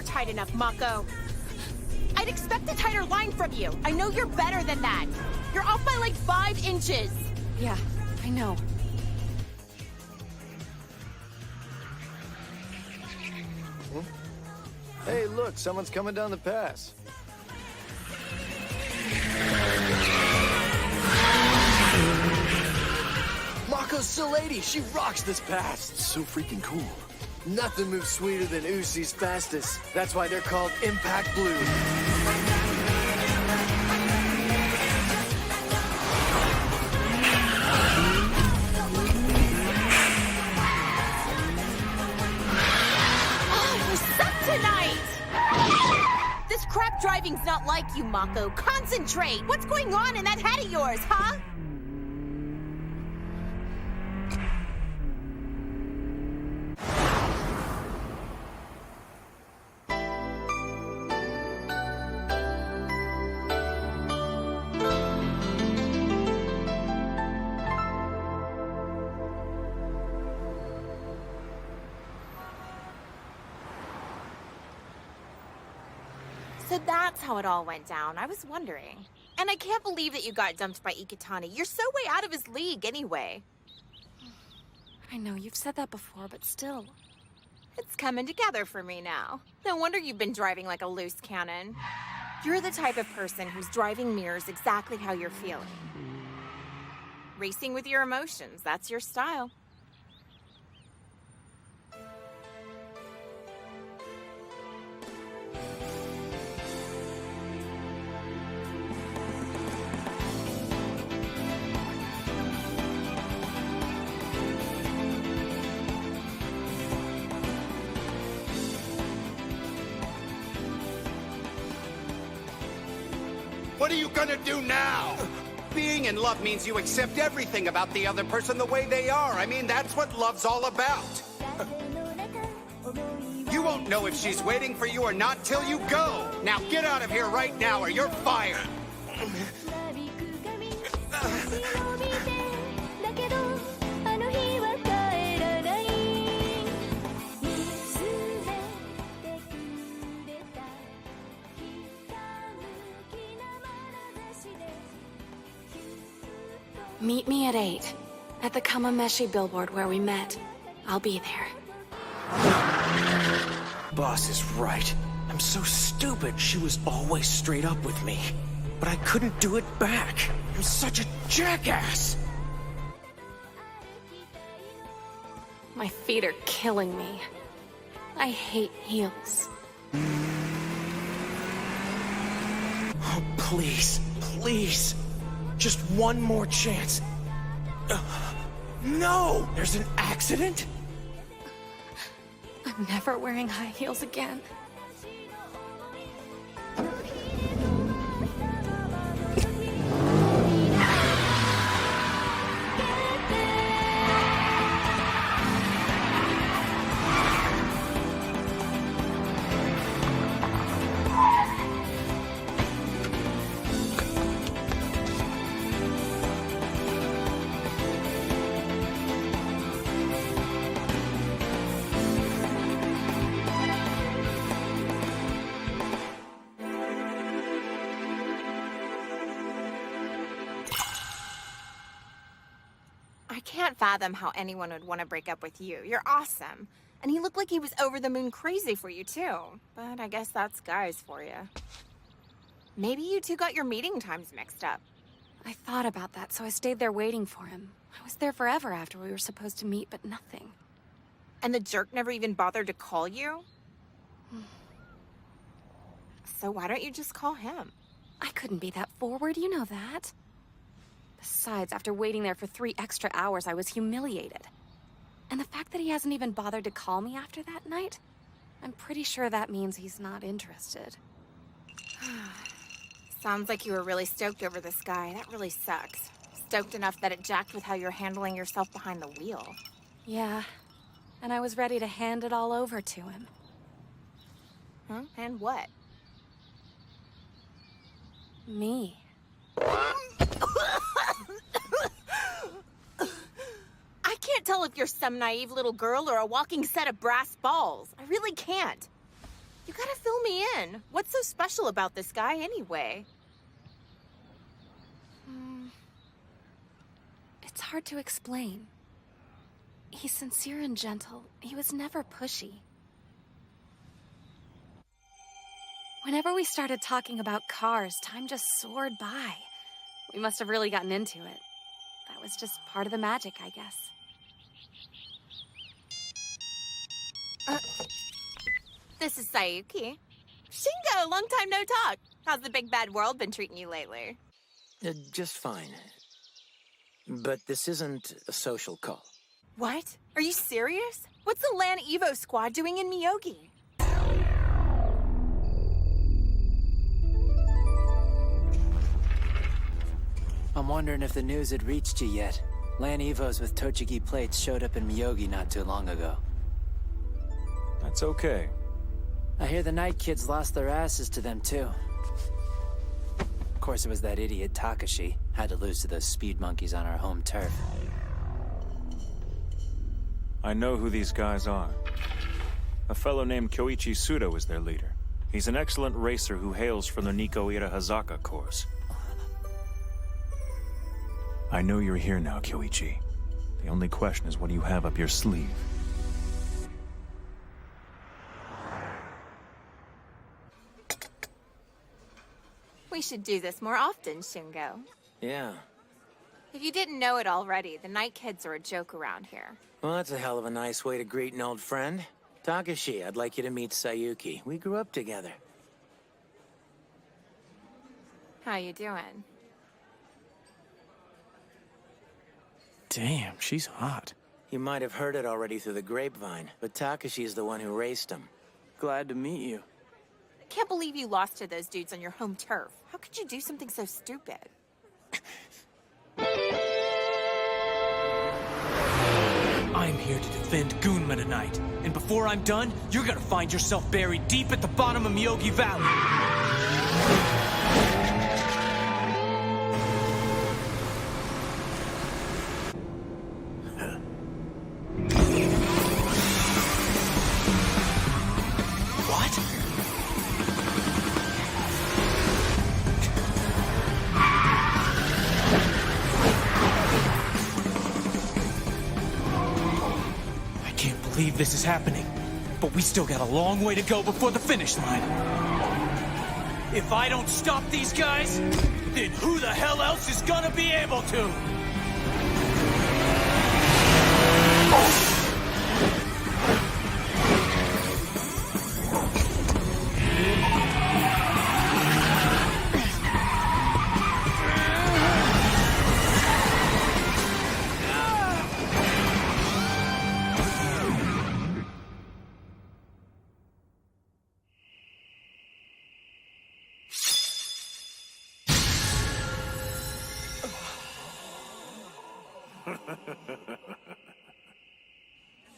tight enough, Mako. I'd expect a tighter line from you. I know you're better than that. You're off by like 5 inches. Yeah, I know. Hey, look, someone's coming down the pass. Mako's still 80. She rocks this pass. It's so freaking cool. Nothing moves sweeter than Uzi's fastest. That's why they're called Impact Blue. Crap driving's not like you, Mako. Concentrate! What's going on in that head of yours, huh? So that's how it all went down. I was wondering. And I can't believe that you got dumped by Ikitani. You're so way out of his league anyway. I know, you've said that before, but still. It's coming together for me now. No wonder you've been driving like a loose cannon. You're the type of person whose driving mirrors exactly how you're feeling. Racing with your emotions, that's your style. What are you gonna do now? Being in love means you accept everything about the other person the way they are. I mean, that's what love's all about. You won't know if she's waiting for you or not till you go. Now get out of here right now or you're fired. Meet me at 8, at the Kamameshi billboard where we met. I'll be there. Boss is right. I'm so stupid. She was always straight up with me. But I couldn't do it back. I'm such a jackass. My feet are killing me. I hate heels. Oh, please, please. Just one more chance. No! There's an accident? I'm never wearing high heels again. I can't fathom how anyone would want to break up with you. You're awesome. And he looked like he was over the moon crazy for you, too. But I guess that's guys for you. Maybe you two got your meeting times mixed up. I thought about that, so I stayed there waiting for him. I was there forever after we were supposed to meet, but nothing. And the jerk never even bothered to call you? So why don't you just call him? I couldn't be that forward, you know that. Besides, after waiting there for 3 extra hours, I was humiliated. And the fact that he hasn't even bothered to call me after that night, I'm pretty sure that means he's not interested. Sounds like you were really stoked over this guy. That really sucks. Stoked enough that it jacked with how you're handling yourself behind the wheel. Yeah, and I was ready to hand it all over to him. Huh? And what? Me. I can't tell if you're some naive little girl or a walking set of brass balls. I really can't. You gotta fill me in. What's so special about this guy anyway? It's hard to explain. He's sincere and gentle. He was never pushy. Whenever we started talking about cars, time just soared by. We must have really gotten into it. That was just part of the magic, I guess. This is Sayuki. Shingo, long time no talk. How's the big bad world been treating you lately? Just fine. But this isn't a social call. What? Are you serious? What's the Lan Evo squad doing in Miyogi? I'm wondering if the news had reached you yet. Lan Evos with Tochigi plates showed up in Miyogi not too long ago. That's okay. I hear the Night Kids lost their asses to them too. Of course it was that idiot Takashi. Had to lose to those speed monkeys on our home turf. I know who these guys are. A fellow named Kyoichi Sudo is their leader. He's an excellent racer who hails from the Niko-ira Hazaka course. I know you're here now, Kyoichi. The only question is what do you have up your sleeve? We should do this more often, Shingo. Yeah. If you didn't know it already, the Night Kids are a joke around here. Well, that's a hell of a nice way to greet an old friend. Takashi, I'd like you to meet Sayuki. We grew up together. How you doing? Damn, she's hot. You might have heard it already through the grapevine, but Takashi's the one who raced him. Glad to meet you. I can't believe you lost to those dudes on your home turf. How could you do something so stupid? I'm here to defend Gunma tonight. And before I'm done, you're gonna find yourself buried deep at the bottom of Miyogi Valley. This is happening, but we still got a long way to go before the finish line. If I don't stop these guys, then who the hell else is gonna be able to?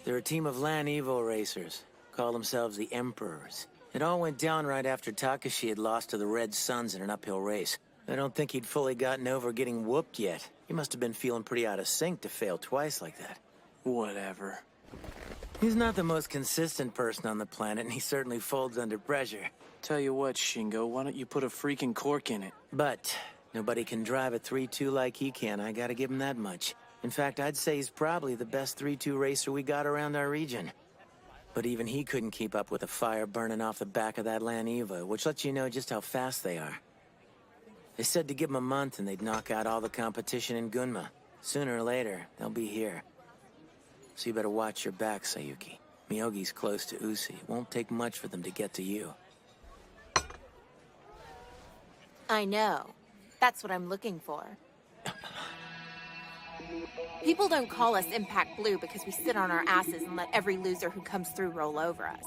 They're a team of Lan Evo racers. Call themselves the Emperors. It all went down right after Takashi had lost to the Red Suns in an uphill race. I don't think he'd fully gotten over getting whooped yet. He must have been feeling pretty out of sync to fail twice like that. Whatever. He's not the most consistent person on the planet, and he certainly folds under pressure. Tell you what, Shingo, why don't you put a freaking cork in it? But nobody can drive a 3-2 like he can. I gotta give him that much. In fact, I'd say he's probably the best 3-2 racer we got around our region. But even he couldn't keep up with the fire burning off the back of that Lan Evo, which lets you know just how fast they are. They said to give him a month and they'd knock out all the competition in Gunma. Sooner or later, they'll be here. So you better watch your back, Sayuki. Miyogi's close to Usi. It won't take much for them to get to you. I know. That's what I'm looking for. People don't call us Impact Blue because we sit on our asses and let every loser who comes through roll over us.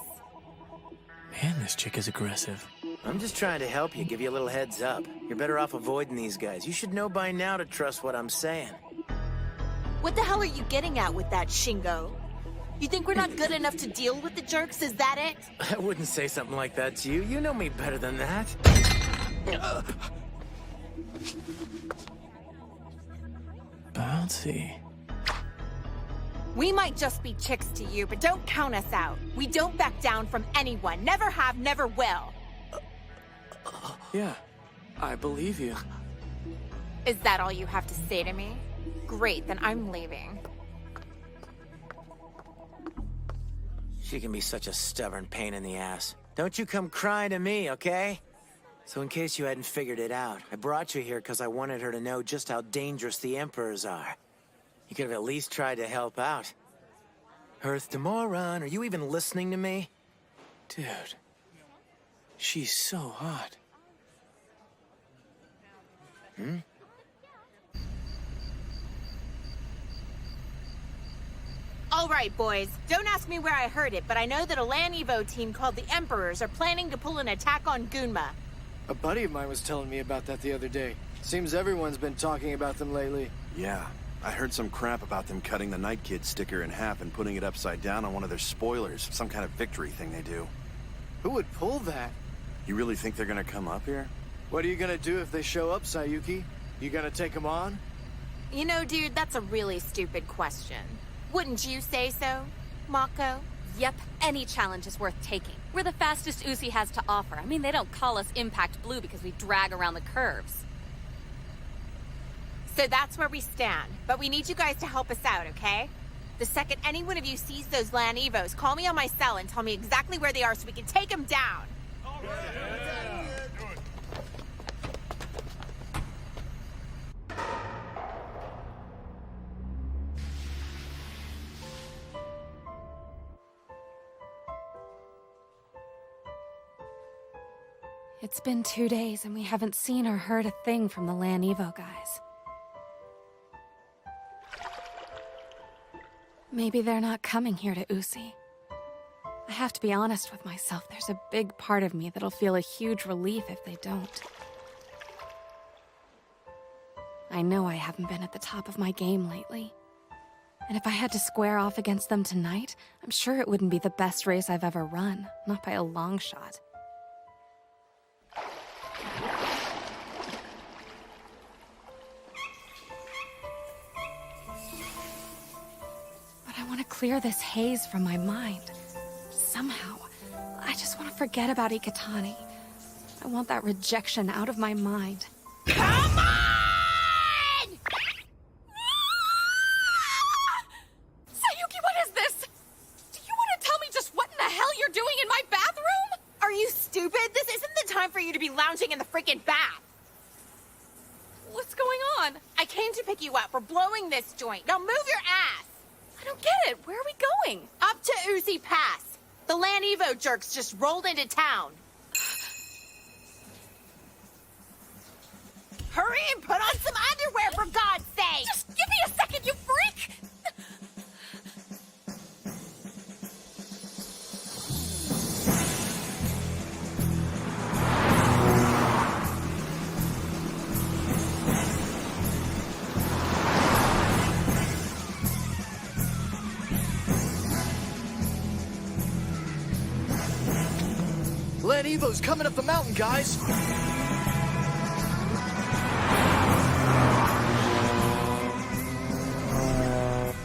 Man, this chick is aggressive. I'm just trying to help you, give you a little heads up. You're better off avoiding these guys. You should know by now to trust what I'm saying. What the hell are you getting at with that, Shingo? You think we're not good enough to deal with the jerks? Is that it? I wouldn't say something like that to you. You know me better than that. Bouncy. We might just be chicks to you, but don't count us out. We don't back down from anyone. Never have, never will. Yeah, I believe you. Is that all you have to say to me? Great, then I'm leaving. She can be such a stubborn pain in the ass. Don't you come crying to me, okay? So in case you hadn't figured it out, I brought you here because I wanted her to know just how dangerous the Emperors are. You could have at least tried to help out. Earth to Moron, are you even listening to me? Dude, she's so hot. All right, boys. Don't ask me where I heard it, but I know that a Land Evo team called the Emperors are planning to pull an attack on Gunma. A buddy of mine was telling me about that the other day. Seems everyone's been talking about them lately. Yeah, I heard some crap about them cutting the Night Kid sticker in half and putting it upside down on one of their spoilers. Some kind of victory thing they do. Who would pull that? You really think they're gonna come up here? What are you gonna do if they show up, Sayuki? You gonna take them on? You know, dude, that's a really stupid question. Wouldn't you say so, Mako? Yep, any challenge is worth taking. We're the fastest Uzi has to offer. I mean, they don't call us Impact Blue because we drag around the curves. So that's where we stand. But we need you guys to help us out, okay? The second any one of you sees those Land Evos, call me on my cell and tell me exactly where they are so we can take them down. It's been 2 days and we haven't seen or heard a thing from the Lan Evo guys. Maybe they're not coming here to Uzi. I have to be honest with myself, there's a big part of me that'll feel a huge relief if they don't. I know I haven't been at the top of my game lately. And if I had to square off against them tonight, I'm sure it wouldn't be the best race I've ever run, not by a long shot. I want to clear this haze from my mind. Somehow. I just want to forget about Ikatani. I want that rejection out of my mind. Come on! Sayuki, what is this? Do you want to tell me just what in the hell you're doing in my bathroom? Are you stupid? This isn't the time for you to be lounging in the freaking bath. What's going on? I came to pick you up for blowing this joint. Now move your ass. I don't get it. Where are we going? Up to Uzi Pass. The Lan Evo jerks just rolled into town. Hurry and put on some underwear, for God's sake! Just give me a second, you freak! Land Evo's coming up the mountain, guys!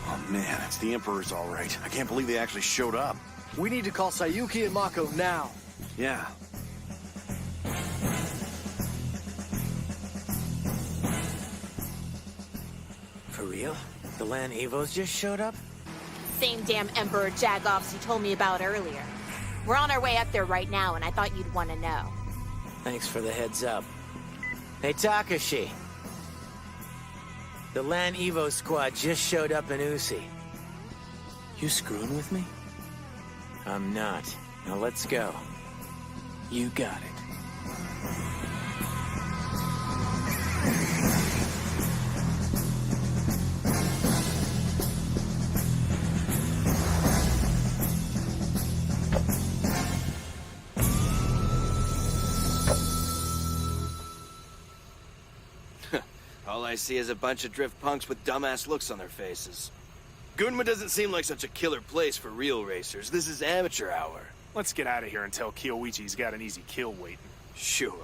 Oh man, it's the Emperors all right. I can't believe they actually showed up. We need to call Sayuki and Mako now. Yeah. For real? The Land Evos just showed up? Same damn Emperor jagoffs you told me about earlier. We're on our way up there right now, and I thought you'd want to know. Thanks for the heads up. Hey, Takashi. The Land Evo squad just showed up in Uzi. You screwing with me? I'm not. Now let's go. You got it. All I see is a bunch of drift punks with dumbass looks on their faces. Gunma doesn't seem like such a killer place for real racers. This is amateur hour. Let's get out of here and tell Kyoichi's got an easy kill waiting. Sure.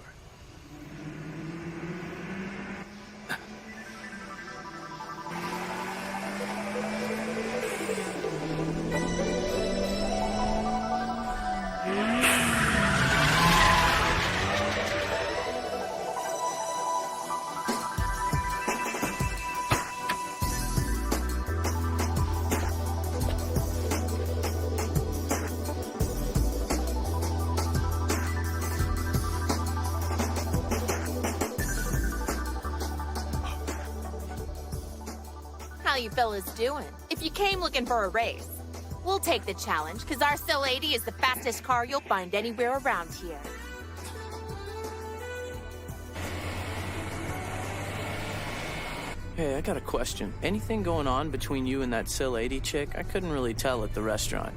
you fellas doing? If you came looking for a race, we'll take the challenge, because our Sil 80 is the fastest car you'll find anywhere around here. Hey, I got a question. Anything going on between you and that Sil 80 chick? I couldn't really tell at the restaurant.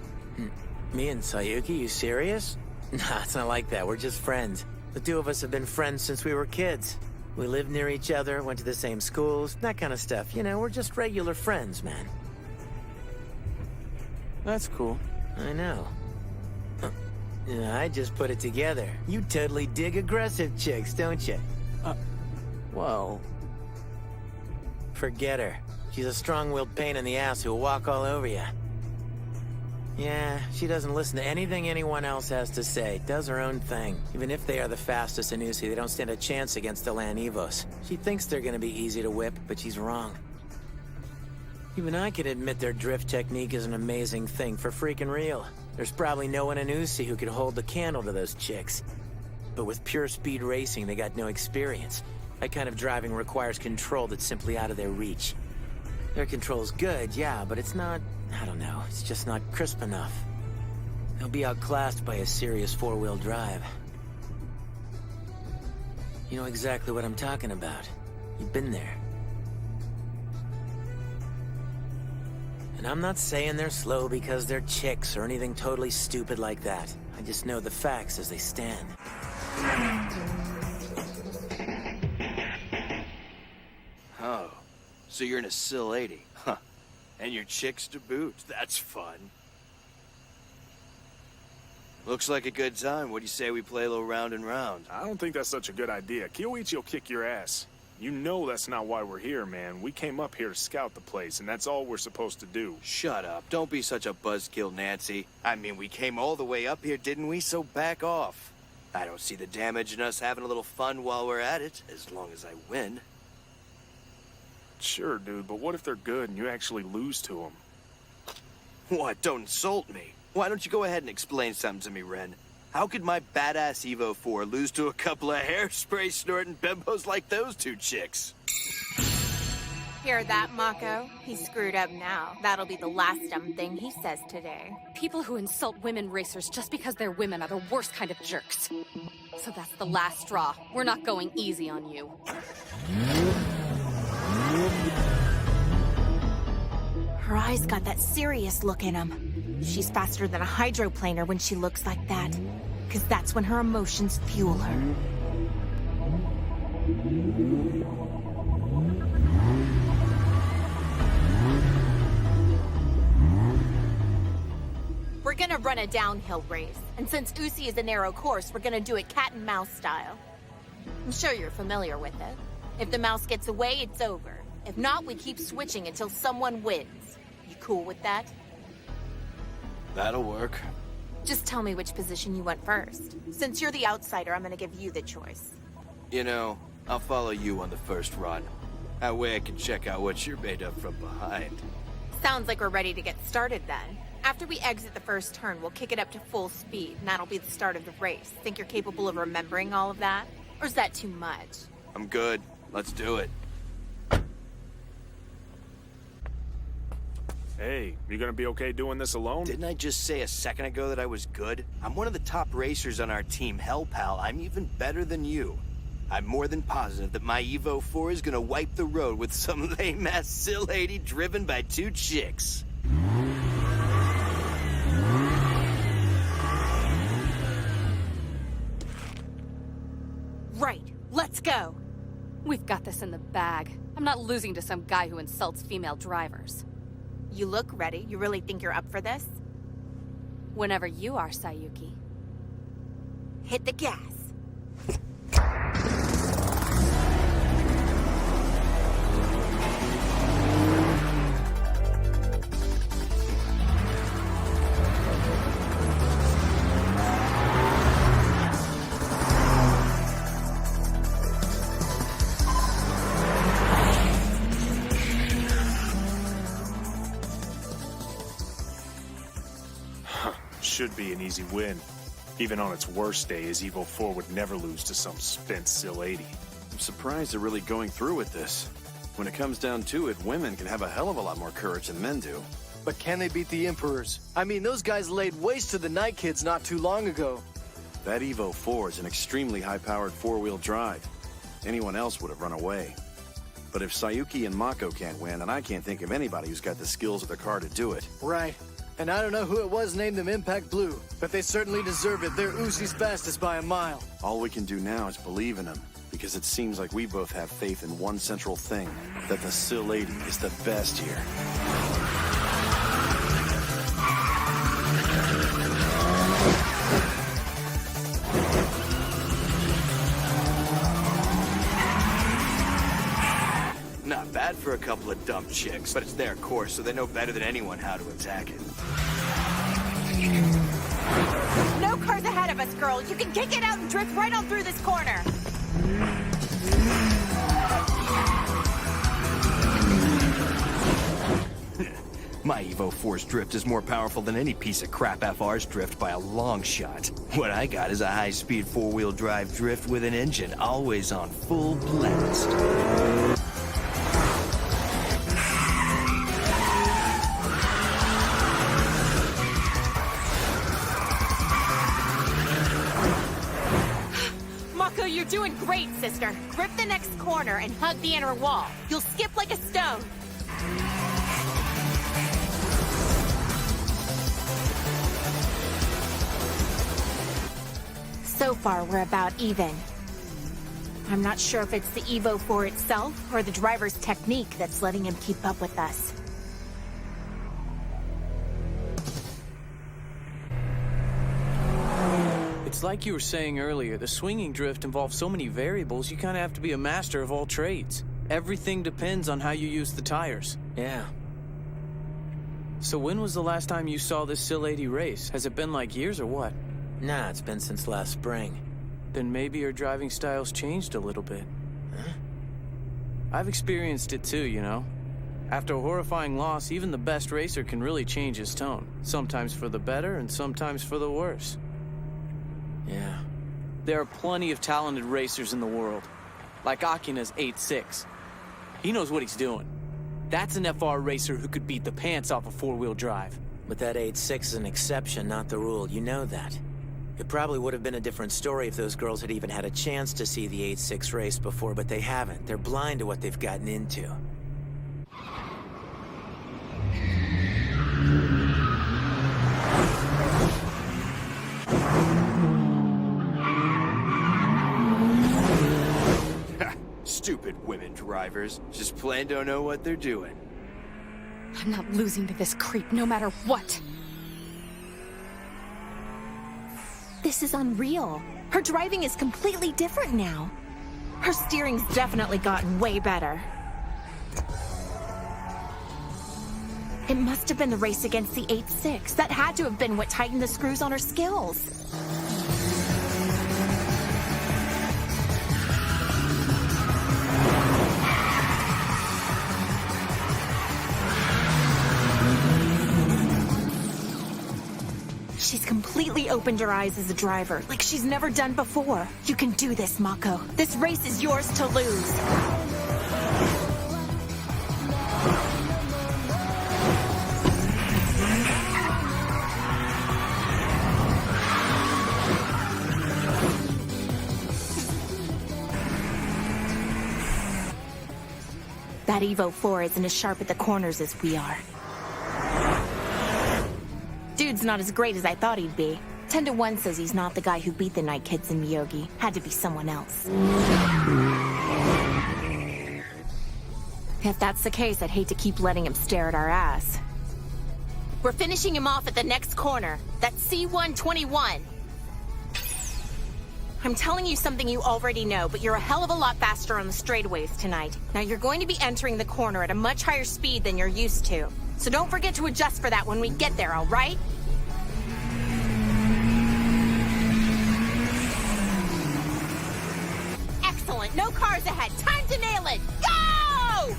Me and Sayuki, you serious? Nah, it's not like that. We're just friends. The two of us have been friends since we were kids. We lived near each other, went to the same schools, that kind of stuff. You know, we're just regular friends, man. That's cool. I know. Yeah, I just put it together. You totally dig aggressive chicks, don't you? Well... Forget her. She's a strong-willed pain in the ass who'll walk all over you. Yeah, she doesn't listen to anything anyone else has to say. Does her own thing. Even if they are the fastest in Uzi, they don't stand a chance against the Lan Evos. She thinks they're gonna be easy to whip, but she's wrong. Even I can admit their drift technique is an amazing thing for freaking real. There's probably no one in Uzi who could hold the candle to those chicks. But with pure speed racing, they got no experience. That kind of driving requires control that's simply out of their reach. Their control's good, yeah, but it's not... I don't know, it's just not crisp enough. They'll be outclassed by a serious four-wheel drive. You know exactly what I'm talking about. You've been there. And I'm not saying they're slow because they're chicks or anything totally stupid like that. I just know the facts as they stand. Oh, so you're in a Sil 80, huh? And your chicks to boot. That's fun. Looks like a good time. What do you say we play a little round and round? I don't think that's such a good idea. Kyoichi will kick your ass. You know that's not why we're here, man. We came up here to scout the place, and that's all we're supposed to do. Shut up. Don't be such a buzzkill, Nancy. I mean, we came all the way up here, didn't we? So back off. I don't see the damage in us having a little fun while we're at it, as long as I win. Sure, dude, but what if they're good and you actually lose to them? What? Don't insult me. Why don't you go ahead and explain something to me, Ren? How could my badass Evo 4 lose to a couple of hairspray snorting bimbos like those two chicks? Hear that, Mako? He's screwed up now. That'll be the last dumb thing he says today. People who insult women racers just because they're women are the worst kind of jerks. So that's the last straw. We're not going easy on you. Her eyes got that serious look in them. She's faster than a hydroplaner when she looks like that. 'Cause that's when her emotions fuel her. We're gonna run a downhill race. And since Uzi is a narrow course, we're gonna do it cat and mouse style. I'm sure you're familiar with it. If the mouse gets away, it's over. If not, we keep switching until someone wins. You cool with that? That'll work. Just tell me which position you want first. Since you're the outsider, I'm gonna give you the choice. You know, I'll follow you on the first run. That way I can check out what you're made of from behind. Sounds like we're ready to get started then. After we exit the first turn, we'll kick it up to full speed, and that'll be the start of the race. Think you're capable of remembering all of that? Or is that too much? I'm good. Let's do it. Hey, you gonna be okay doing this alone? Didn't I just say a second ago that I was good? I'm one of the top racers on our team. Hell, pal, I'm even better than you. I'm more than positive that my Evo 4 is gonna wipe the road with some lame-ass Sil 80 driven by two chicks. Right, let's go. We've got this in the bag. I'm not losing to some guy who insults female drivers. You look ready. You really think you're up for this? Whenever you are, Sayuki. Hit the gas. Should be an easy win. Even on its worst day, his Evo 4 would never lose to some spent Sil 80. I'm surprised they're really going through with this. When it comes down to it, women can have a hell of a lot more courage than men do. But can they beat the Emperors? I mean, those guys laid waste to the Night Kids not too long ago. That Evo 4 is an extremely high-powered four-wheel drive. Anyone else would have run away. But if Sayuki and Mako can't win, then I can't think of anybody who's got the skills of the car to do it. Right. And I don't know who it was named them Impact Blue, but they certainly deserve it. They're Uzi's fastest by a mile. All we can do now is believe in them, because it seems like we both have faith in one central thing, that the Sill Lady is the best here. Not bad for a couple of dumb chicks, but it's their course, so they know better than anyone how to attack it. No cars ahead of us, girl. You can kick it out and drift right on through this corner. My Evo 4's drift is more powerful than any piece of crap FR's drift by a long shot. What I got is a high-speed four-wheel drive drift with an engine always on full blast. Mako, you're doing great, sister. Grip the next corner and hug the inner wall. You'll skip like a stone. So far, we're about even. I'm not sure if it's the Evo 4 itself or the driver's technique that's letting him keep up with us. It's like you were saying earlier, the swinging drift involves so many variables, you kind of have to be a master of all trades. Everything depends on how you use the tires. Yeah. So when was the last time you saw this Sill Lady race? Has it been like years or what? Nah, it's been since last spring. Then maybe your driving style's changed a little bit. Huh? I've experienced it too, you know. After a horrifying loss, even the best racer can really change his tone. Sometimes for the better and sometimes for the worse. Yeah. There are plenty of talented racers in the world. Like Akina's 8.6. He knows what he's doing. That's an FR racer who could beat the pants off a four-wheel drive. But that 8.6 is an exception, not the rule. You know that. It probably would have been a different story if those girls had even had a chance to see the 8.6 race before, but they haven't. They're blind to what they've gotten into. Stupid women drivers. Just plain don't know what they're doing. I'm not losing to this creep, no matter what. This is unreal. Her driving is completely different now. Her steering's definitely gotten way better. It must have been the race against the 8.6. That had to have been what tightened the screws on her skills. She's completely opened her eyes as a driver, like she's never done before. You can do this, Mako. This race is yours to lose. That Evo 4 isn't as sharp at the corners as we are. Dude's not as great as I thought he'd be. 10 to 1 says he's not the guy who beat the Night Kids in Miyogi. Had to be someone else. If that's the case, I'd hate to keep letting him stare at our ass. We're finishing him off at the next corner. That's C121. I'm telling you something you already know, but you're a hell of a lot faster on the straightaways tonight. Now you're going to be entering the corner at a much higher speed than you're used to. So don't forget to adjust for that when we get there, all right? Excellent. No cars ahead. Time to nail it. Go!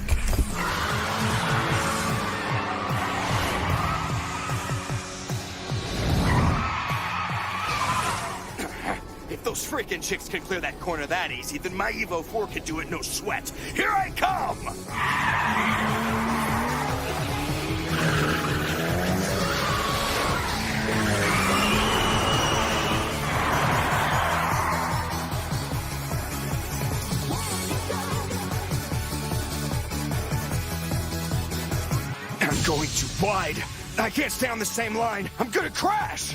If those freaking chicks can clear that corner that easy, then my Evo 4 can do it no sweat. Here I come! I'm going too wide. I can't stay on the same line. I'm gonna crash!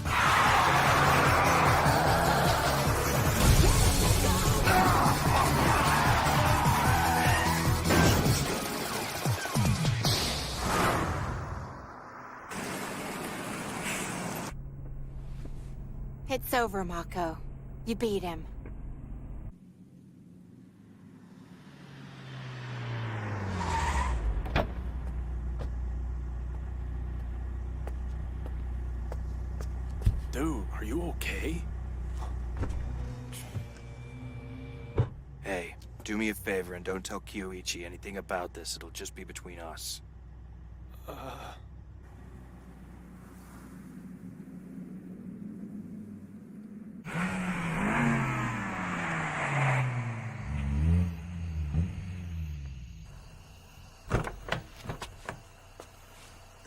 It's over, Mako. You beat him. Dude, are you okay? Hey, do me a favor and don't tell Kyoichi anything about this. It'll just be between us.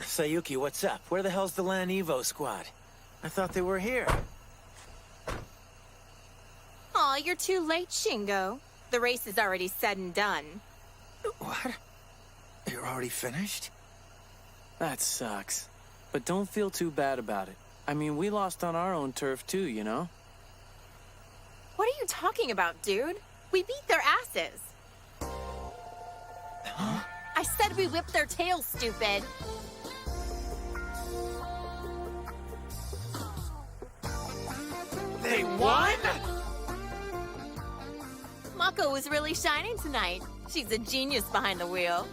Sayuki, what's up? Where the hell's the Land Evo squad? I thought they were here. Aw, you're too late, Shingo. The race is already said and done. What? You're already finished? That sucks. But don't feel too bad about it. I mean, we lost on our own turf too, you know? What are you talking about, dude? We beat their asses. Huh? I said we whipped their tails, stupid. They won?! Mako was really shining tonight. She's a genius behind the wheel.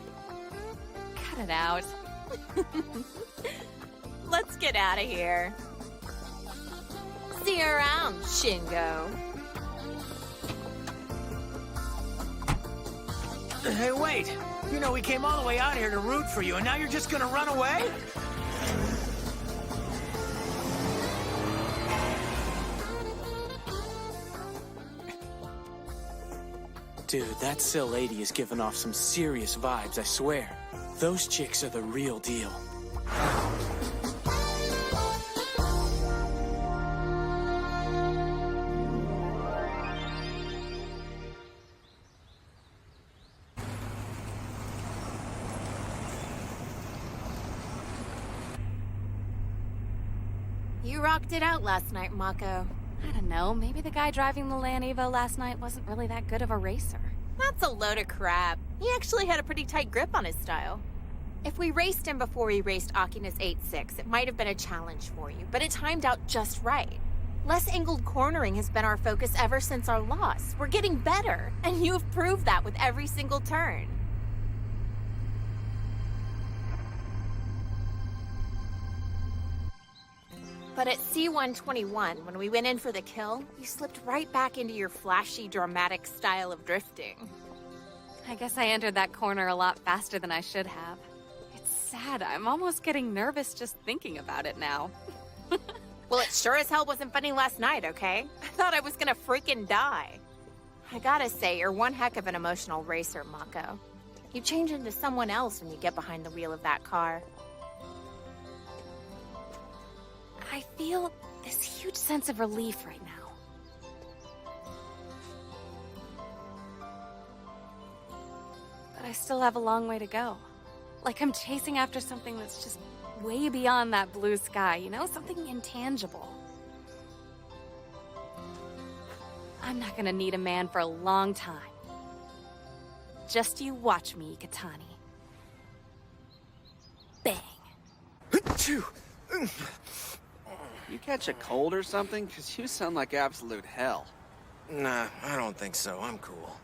Cut it out. Let's get out of here. See you around, Shingo. Hey, wait! You know we came all the way out here to root for you, and now you're just gonna run away? Dude, that Sil lady is giving off some serious vibes, I swear. Those chicks are the real deal. You rocked it out last night, Mako. I don't know, maybe the guy driving the Land Evo last night wasn't really that good of a racer. That's a load of crap. He actually had a pretty tight grip on his style. If we raced him before we raced Akina's 8.6, it might have been a challenge for you, but it timed out just right. Less angled cornering has been our focus ever since our loss. We're getting better, and you have proved that with every single turn. But at C-121, when we went in for the kill, you slipped right back into your flashy, dramatic style of drifting. I guess I entered that corner a lot faster than I should have. It's sad. I'm almost getting nervous just thinking about it now. Well, it sure as hell wasn't funny last night, okay? I thought I was gonna freaking die. I gotta say, you're one heck of an emotional racer, Mako. You change into someone else when you get behind the wheel of that car. I feel this huge sense of relief right now. But I still have a long way to go. Like I'm chasing after something that's just way beyond that blue sky, you know? Something intangible. I'm not gonna need a man for a long time. Just you watch me, Ikatani. Bang. You catch a cold or something? Because you sound like absolute hell. Nah, I don't think so. I'm cool.